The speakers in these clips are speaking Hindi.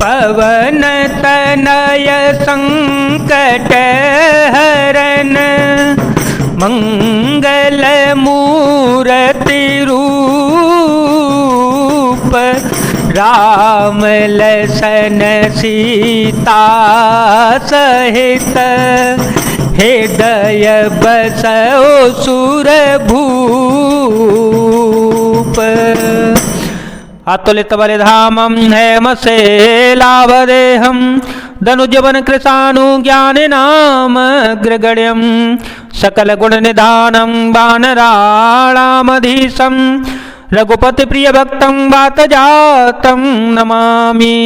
पवन तनय संकट हरन मंगल मूर्ति रूप राम लसन सीता सहित हृदय बसो सुर भूप अतुलित बलिधामं हेमशैलावदेहं दनुजवन कृशानु ज्ञान नाम ग्रगण्यं सकल गुण निधानं वानराणामधीशं रघुपति प्रिय भक्तं वातजातं नमामि।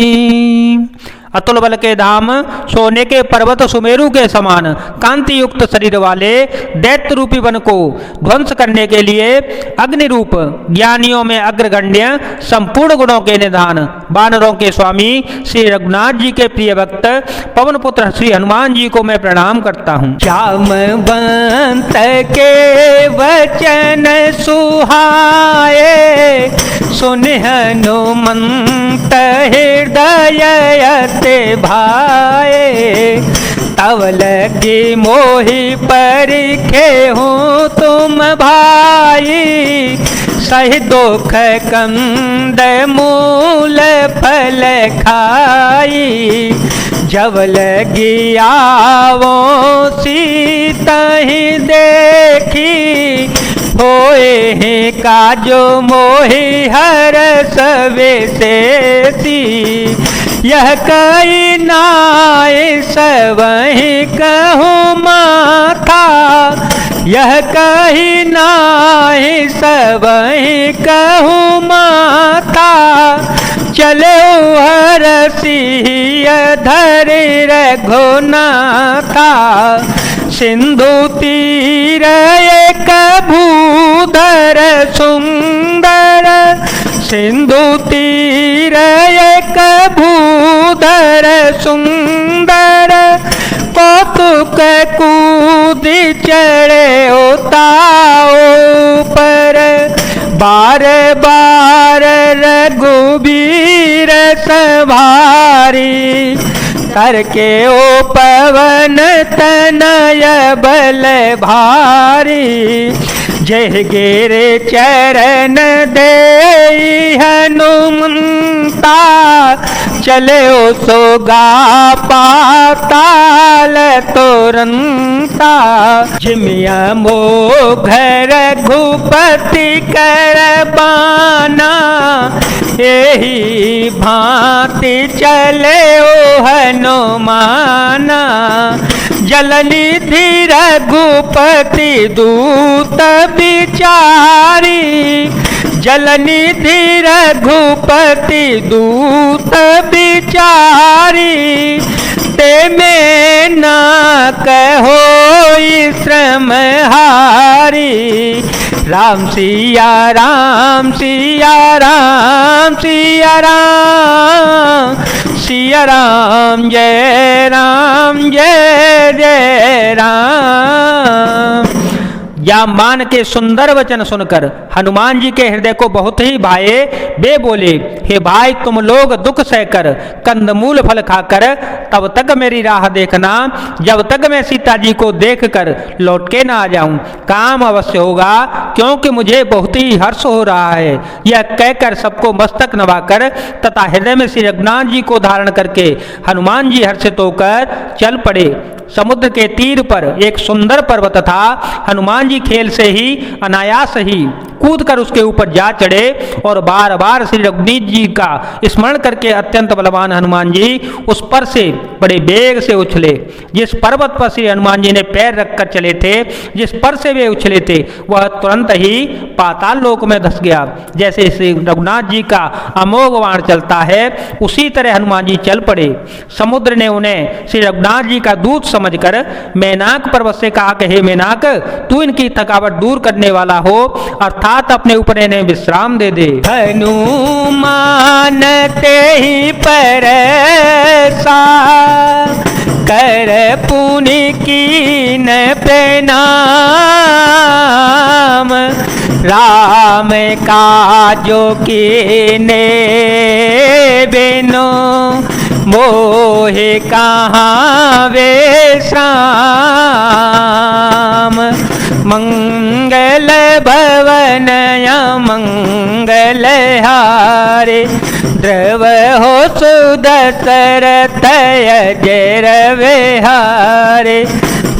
अतुल बल के धाम सोने के पर्वत सुमेरु के समान कांति युक्त शरीर वाले दैत्य रूपी वन को ध्वंस करने के लिए अग्नि रूप ज्ञानियों में अग्रगण्य संपूर्ण गुणों के निधान वानरों के स्वामी श्री रघुनाथ जी के प्रिय भक्त पवन पुत्र श्री हनुमान जी को मैं प्रणाम करता हूँ। जामवंत के वचन सुहाए सुन हनुमंत हृदय ते भाए तव लगी मोहि परिखे हूँ तुम भाई सही दुख कंद मूल फल खाई जब लगी आवो सीता ही देखी होए हैं काजो मोहि हर सवे सेती यह कई नाय सवहि कहूँ माथा यह कही नाय सवहि कहूँ माथा चलो हर सिय धरि रघुनाथा सिंधु तीर एक भूधर सुंदर सिंधु तीर एक भूधर सुंदर कौतुक कूदी चढ़े उताओ पर बार बार रघुबीर सवारी करके ओ पवन तनय बल भारी जय गिरे चरण दे हनुमंता चले ओ सोगा पाताल तुरंता जिमिया मोघ रघुपति कर बाना यही भांति चले ओ हनुमाना जलनिधि रघुपति दूत बिचारी जलनिधि रघुपति दूत बिचारी ते में न कहो श्रम हारी राम सिया राम सिया राम सिया राम सिया राम जय जय राम। जामवान के सुंदर वचन सुनकर हनुमान जी के हृदय को बहुत ही भाए। वे बोले, हे भाई तुम लोग दुख सहकर कंदमूल फल खाकर तब तक मेरी राह देखना जब तक मैं सीता जी को देखकर लौट के ना आ जाऊं। काम अवश्य होगा क्योंकि मुझे बहुत ही हर्ष हो रहा है। यह कहकर सबको मस्तक नवाकर तथा हृदय में श्री रघुनाथ जी को धारण करके हनुमान जी हर्षित होकर चल पड़े। समुद्र के तीर पर एक सुंदर पर्वत था। हनुमान जी खेल से ही अनायास ही कूद कर उसके ऊपर जा चढ़े और बार बार श्री रघुनाथ जी का स्मरण करके अत्यंत बलवान हनुमान जी उस पर से बड़े वेग से उछले। जिस पर्वत पर श्री हनुमान जी ने पैर रखकर चले थे, जिस पर से वे उछले थे, वह तुरंत ही पाताल लोक में धस गया। जैसे श्री रघुनाथ जी का अमोघ बाण चलता है उसी तरह हनुमान जी चल पड़े। समुद्र ने उन्हें श्री रघुनाथ जी का दूत समझकर मैनाक पर्वत से कहा कि हे मैनाक, तू इनकी थकावट दूर करने वाला हो अर्थात अपने ऊपर इन्हें विश्राम दे दे। हनुमान ते ही परसा कर पुनि कीन प्रणाम राम काजो कीने बिनु मोहे कहाँ विश्राम। मंगल भवन मंगल हारे, द्रव हो सुदशरथ अजर विहारे।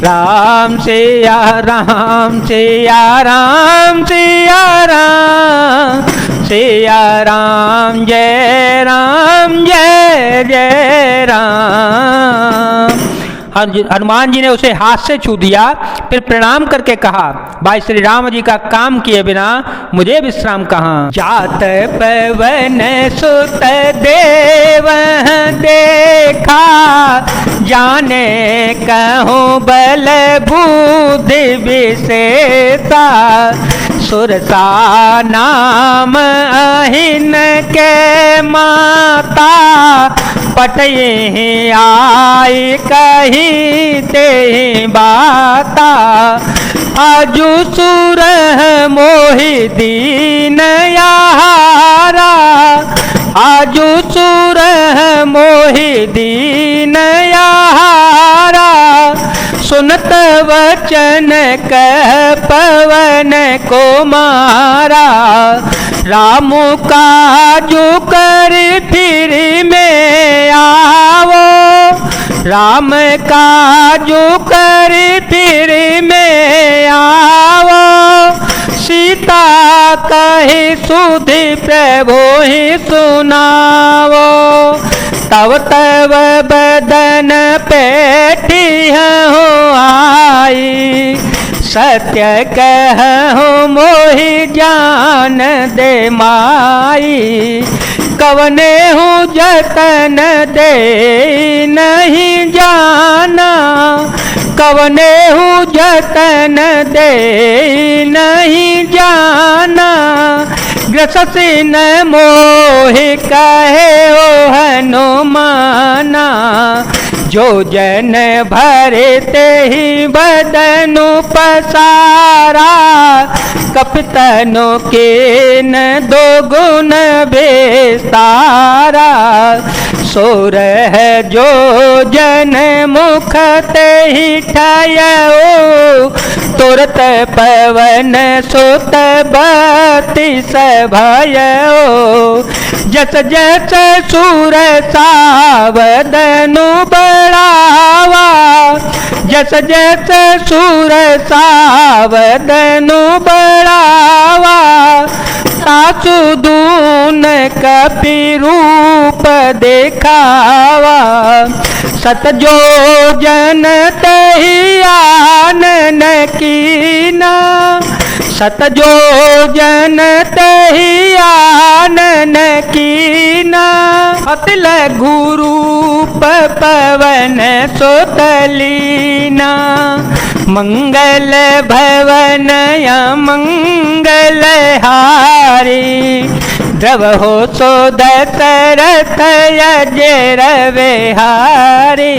राम सिया राम सिया राम सिया राम, सिया राम जय जय राम। हनुमान जी ने उसे हाथ से छू दिया, फिर प्रणाम करके कहा, भाई श्री राम जी का काम किए बिना मुझे विश्राम कहाँ। जात पवन सुत देव देखा, जाने कहूँ बल बुद्धि विशेषा। सुरसा नाम अहिन के माता, पटये आई कही ते बाता। आजू सुर मोहि दीन यारा, आजू सुर मोहि दीन यारा। सुनत वचन कह पवन को मारा, राम काजू कर फिर में आवो। राम काजू कर फिर में आवो, सीता कहे सुधि प्रभु ही सुनावो। तव तव बदन पेठी हो आई, सत्य कहूँ मोहि जान दे माई। कवने हूँ जतन दे नहीं जाना, कवने हूँ जतन दे नहीं जाना। ग्रससी न मोहि कहे ओ हनुमाना, जो जन भरे ते ही बदनु पसारा। कपितनु के न दो गुण बेसारा, सोर है जो जन मुख ते ही ठायो। तुरत पवन सुत बत्तीस भयो, जस जस सूर सावदनु बढ़ावा। जस जस सूर सावदनु बढ़ावा, सासु दून कपि रूप देखावा। सत जो जन तहि आनन कीना, सत जो जन तहि आनन कीना। अतिल गुरूप पवन सुतलीना, मंगल भवन मंगल हारी। द्रव हो सो दशरथ अजर विहारी।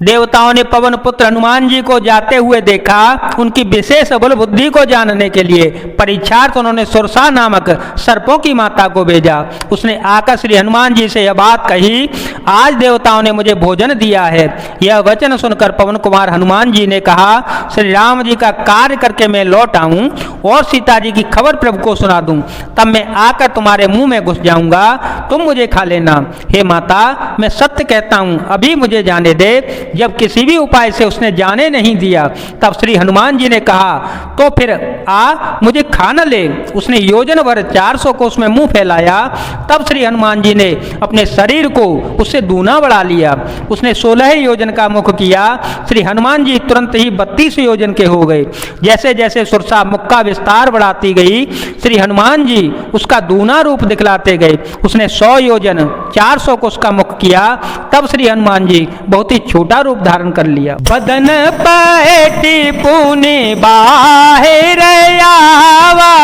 देवताओं ने पवन पुत्र हनुमान जी को जाते हुए देखा। उनकी विशेष बल बुद्धि को जानने के लिए परीक्षार्थ उन्होंने सुरसा नामक सर्पों की माता को भेजा। उसने आकर श्री हनुमान जी से यह बात कही, आज देवताओं ने मुझे भोजन दिया है। यह वचन सुनकर पवन कुमार हनुमान जी ने कहा, श्री राम जी का कार्य करके मैं लौट आऊं और सीता जी की खबर प्रभु को सुना दूं, तब मैं आकर तुम्हारे मुंह में घुस जाऊंगा, तुम मुझे खा लेना। हे माता, मैं सत्य कहता हूं, अभी मुझे जाने दे। जब किसी भी उपाय से उसने जाने नहीं दिया, तब श्री हनुमान जी ने कहा, तो फिर आ मुझे खा न ले। उसने योजन भर 400 कोस में मुंह फैलाया। तब श्री हनुमान जी ने अपने शरीर को उससे दूना बढ़ा लिया। उसने 16 योजन का मुख किया। श्री हनुमान जी तुरंत ही 32 योजन के हो गए। जैसे जैसे सुरसा मुख का विस्तार बढ़ाती गई, श्री हनुमान जी उसका दूना रूप दिखलाते गए। उसने 100 योजन 400 कोस का मुख किया। तब श्री हनुमान जी बहुत ही छोटा रूप धारण कर लिया। बदन पैठी पुनि बाहिर आवा,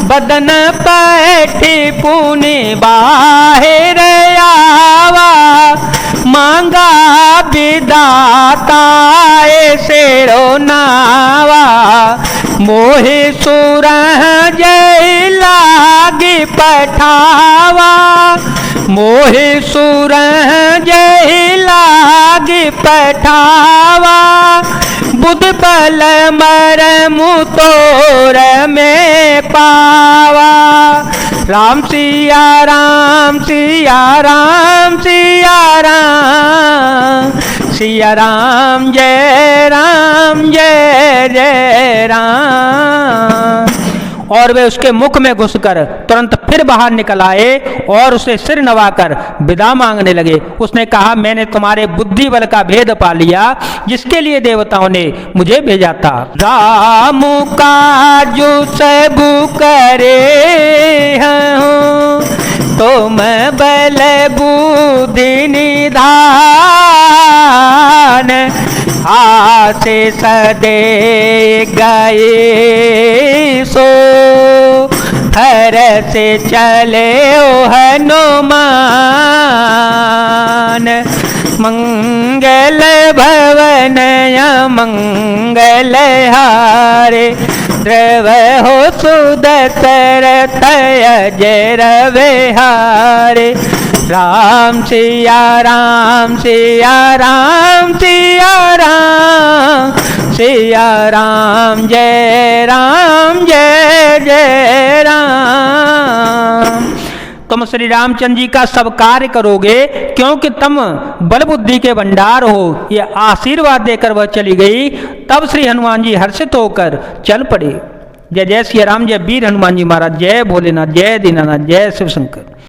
बदन पैठी पुनि बाहिर आवा। मांगा विदाता ऐसे नावा, मोहे सुर जय लागे पठावा, मोहे सुर जय लागे पठावा, बुध बल मरमु तोर में पावा। राम सिया राम सिया राम सिया राम, सिया राम जय जय राम। और वे उसके मुख में घुसकर तुरंत फिर बाहर निकल आए और उसे सिर नवाकर विदा मांगने लगे। उसने कहा, मैंने तुम्हारे बुद्धि बल का भेद पा लिया जिसके लिए देवताओं ने मुझे भेजा था। राम काजू सबु करे हूँ, तुम बल बुद्धि निधान, आशीष दे गए सो हर से चले ओ हनुमान। मंगल भवन मंगल हारे, द्रव हो सुदशरथ अजय रविहारे। राम सिया राम सिया राम सिया राम, सिया राम जय जय राम। तुम श्री रामचंद्र जी का सब कार्य करोगे क्योंकि तुम बल बुद्धि के भंडार हो, ये आशीर्वाद देकर वह चली गई। तब श्री हनुमान जी हर्षित होकर चल पड़े। जय जय श्री राम, जय वीर हनुमान जी महाराज, जय भोलेनाथ, जय दीनानाथ, जय शिव शंकर।